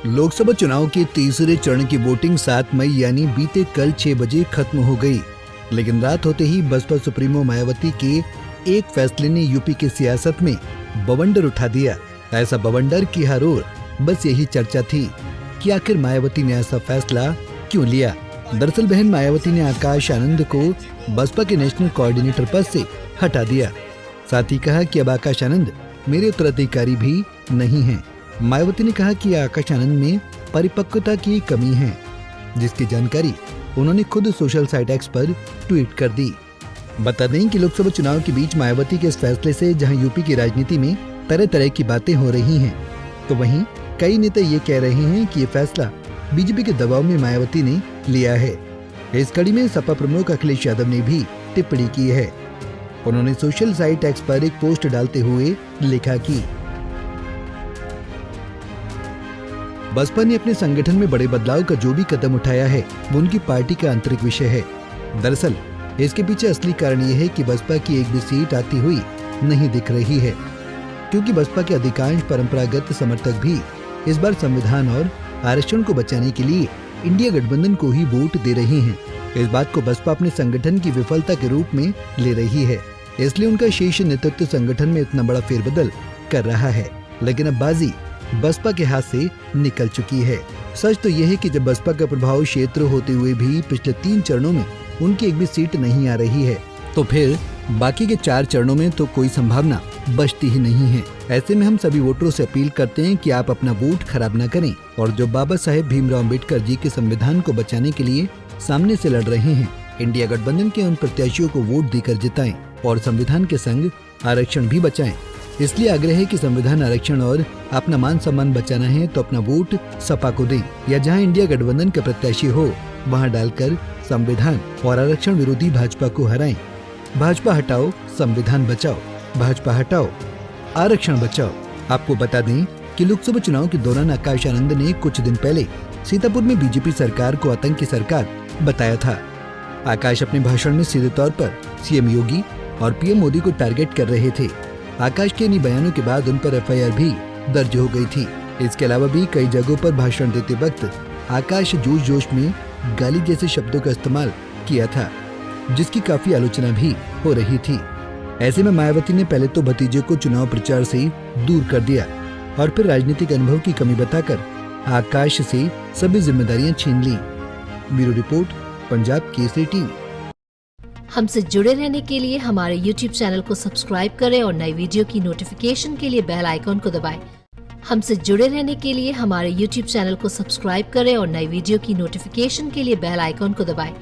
लोकसभा चुनाव के तीसरे चरण की वोटिंग 7 मई यानी बीते कल 6 बजे खत्म हो गई। लेकिन रात होते ही बसपा सुप्रीमो मायावती के एक फैसले ने यूपी की सियासत में बवंडर उठा दिया। ऐसा बवंडर की हर ओर बस यही चर्चा थी कि आखिर मायावती ने ऐसा फैसला क्यों लिया। दरअसल बहन मायावती ने आकाश आनंद को बसपा के नेशनल कोऑर्डिनेटर पद से हटा दिया। साथ ही कहा कि अब आकाश आनंद मेरे उत्तराधिकारी भी नहीं हैं। मायावती ने कहा कि आकाश आनंद में परिपक्वता की कमी है, जिसकी जानकारी उन्होंने खुद सोशल साइट एक्स पर ट्वीट कर दी। बता दें कि लोकसभा चुनाव के बीच मायावती के इस फैसले से जहां यूपी की राजनीति में तरह तरह की बातें हो रही हैं, तो वहीं कई नेता ये कह रहे हैं कि ये फैसला बीजेपी के दबाव में मायावती ने लिया है। इस कड़ी में सपा प्रमुख अखिलेश यादव ने भी टिप्पणी की है। उन्होंने सोशल साइट एक्स पर एक पोस्ट डालते हुए लिखा कि बसपा ने अपने संगठन में बड़े बदलाव का जो भी कदम उठाया है वो उनकी पार्टी का आंतरिक विषय है। दरअसल इसके पीछे असली कारण ये है कि बसपा की एक भी सीट आती हुई नहीं दिख रही है, क्योंकि बसपा के अधिकांश परंपरागत समर्थक भी इस बार संविधान और आरक्षण को बचाने के लिए इंडिया गठबंधन को ही वोट दे रहे हैं। इस बात को बसपा अपने संगठन की विफलता के रूप में ले रही है, इसलिए उनका शीर्ष नेतृत्व संगठन में इतना बड़ा फेरबदल कर रहा है। लेकिन अब बाजी बसपा के हाथ से निकल चुकी है। सच तो यह है कि जब बसपा का प्रभाव क्षेत्र होते हुए भी पिछले 3 चरणों में उनकी एक भी सीट नहीं आ रही है, तो फिर बाकी के 4 चरणों में तो कोई संभावना बचती ही नहीं है। ऐसे में हम सभी वोटरों से अपील करते हैं कि आप अपना वोट खराब न करें और जो बाबा साहेब भीमराव अम्बेडकर जी के संविधान को बचाने के लिए सामने से लड़ रहे हैं, इंडिया गठबंधन के उन प्रत्याशियों को वोट देकर जिताएं और संविधान के संग आरक्षण भी बचाएं। इसलिए आग्रह है कि संविधान, आरक्षण और अपना मान सम्मान बचाना है तो अपना वोट सपा को दें, या जहां इंडिया गठबंधन का प्रत्याशी हो वहां डालकर संविधान और आरक्षण विरोधी भाजपा को हराएं। भाजपा हटाओ, संविधान बचाओ, भाजपा हटाओ, आरक्षण बचाओ। आपको बता दें कि लोकसभा चुनाव के दौरान आकाश आनंद ने कुछ दिन पहले सीतापुर में बीजेपी सरकार को आतंकी सरकार बताया था। आकाश अपने भाषण में सीधे तौर पर सीएम योगी और पीएम मोदी को टारगेट कर रहे थे। आकाश के इन बयानों के बाद उन पर एफआईआर भी दर्ज हो गई थी। इसके अलावा भी कई जगहों पर भाषण देते वक्त आकाश जोश में गाली जैसे शब्दों का इस्तेमाल किया था, जिसकी काफी आलोचना भी हो रही थी। ऐसे में मायावती ने पहले तो भतीजे को चुनाव प्रचार से दूर कर दिया और फिर राजनीतिक अनुभव की कमी बताकर आकाश से सभी जिम्मेदारियां छीन ली। Bureau report, Punjab Kesari TV. हमसे जुड़े रहने के लिए हमारे YouTube चैनल को सब्सक्राइब करें और नई वीडियो की नोटिफिकेशन के लिए बेल आइकॉन को दबाएं। हमसे जुड़े रहने के लिए हमारे YouTube चैनल को सब्सक्राइब करें और नई वीडियो की नोटिफिकेशन के लिए बेल आइकॉन को दबाएं।